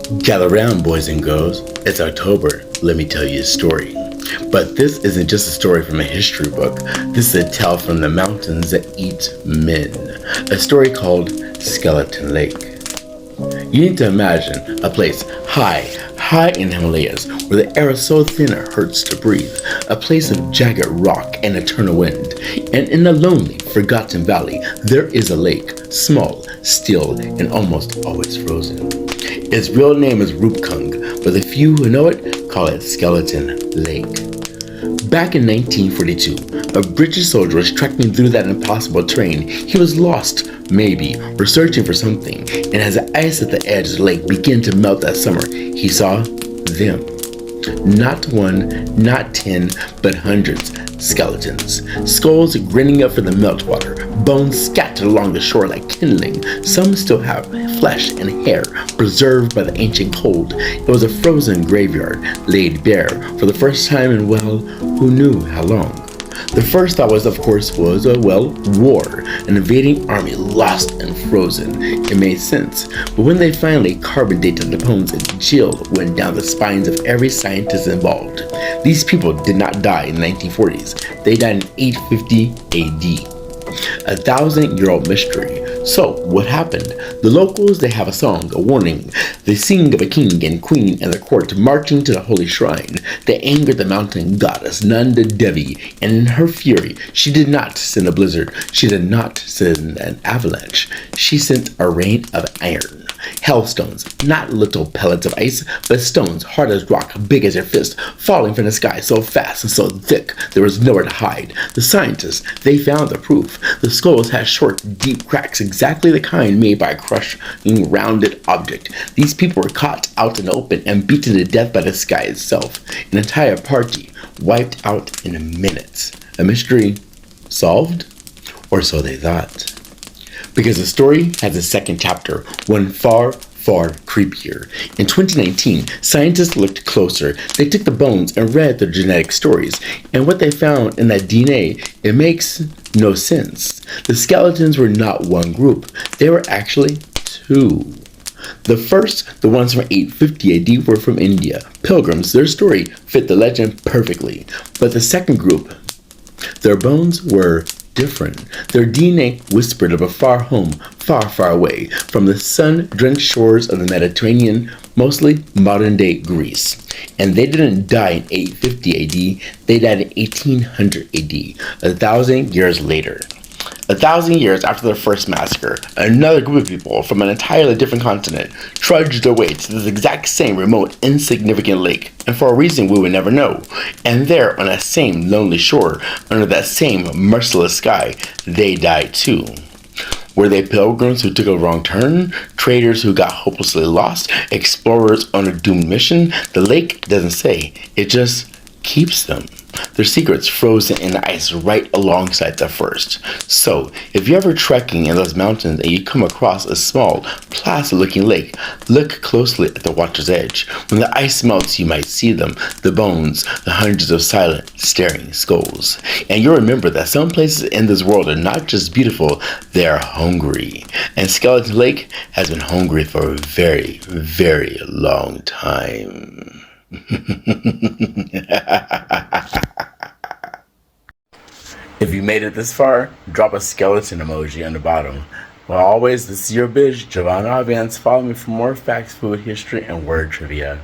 Gather round, boys and girls. It's October. Let me tell you a story. But this isn't just a story from a history book. This is a tale from the mountains that eat men. A story called Skeleton Lake. You need to imagine a place high in the Himalayas, where the air is so thin it hurts to breathe. A place of jagged rock and eternal wind. And in a lonely, forgotten valley, there is a lake, small, still, and almost always frozen. Its real name is Rupkung, but the few who know it call it Skeleton Lake. Back in 1942, a British soldier was trekking through that impossible terrain. He was lost, maybe, or searching for something, and as the ice at the edge of the lake began to melt that summer, he saw them. Not one, not 10, but hundreds. Skeletons. Skulls grinning up from the meltwater. Bones scattered along the shore like kindling. Some still have flesh and hair preserved by the ancient cold. It was a frozen graveyard, laid bare for the first time in, well, who knew how long. The first thought was, of course, war. An invading army lost and frozen. It made sense. But when they finally carbon dated the bones, a chill went down the spines of every scientist involved. These people did not die in the 1940s. They died in 850 AD. A 1,000-year-old mystery. So, what happened? The locals, they have a song, a warning. They sing of a king and queen and their court marching to the holy shrine. They angered the mountain goddess Nanda Devi, and in her fury, she did not send a blizzard. She did not send an avalanche. She sent a rain of iron. Hailstones, not little pellets of ice, but stones hard as rock, big as your fist, falling from the sky so fast and so thick there was nowhere to hide. The scientists, they found the proof. The skulls had short, deep cracks, exactly the kind made by a crushing, rounded object. These people were caught out in the open and beaten to death by the sky itself. An entire party wiped out in minutes. A mystery solved? Or so they thought. Because the story has a second chapter, one far creepier. In 2019, scientists looked closer. They took the bones and read their genetic stories. And what they found in that DNA, it makes no sense. The skeletons were not one group. They were actually two. The first, the ones from 850 AD, were from India. Pilgrims, their story fit the legend perfectly. But the second group, their bones were different. Their DNA whispered of a far home, far away, from the sun-drenched shores of the Mediterranean, mostly modern-day Greece. And they didn't die in 850 AD, they died in 1800 AD, 1,000 years later. 1,000 years after the first massacre, another group of people from an entirely different continent trudged their way to this exact same remote, insignificant lake, and for a reason we would never know. And there, on that same lonely shore, under that same merciless sky, they died too. Were they pilgrims who took a wrong turn? Traders who got hopelessly lost? Explorers on a doomed mission? The lake doesn't say. It just keeps them. Their secrets frozen in the ice right alongside the first. So, if you're ever trekking in those mountains and you come across a small, placid-looking lake, look closely at the water's edge. When the ice melts, you might see them, the bones, the hundreds of silent, staring skulls. And you'll remember that some places in this world are not just beautiful, they're hungry. And Skeleton Lake has been hungry for a very long time. If you made it this far, drop a skeleton emoji on the bottom. Well, always, this is your bitch, Giovanna Vance. Follow me for more facts, food, history, and word trivia.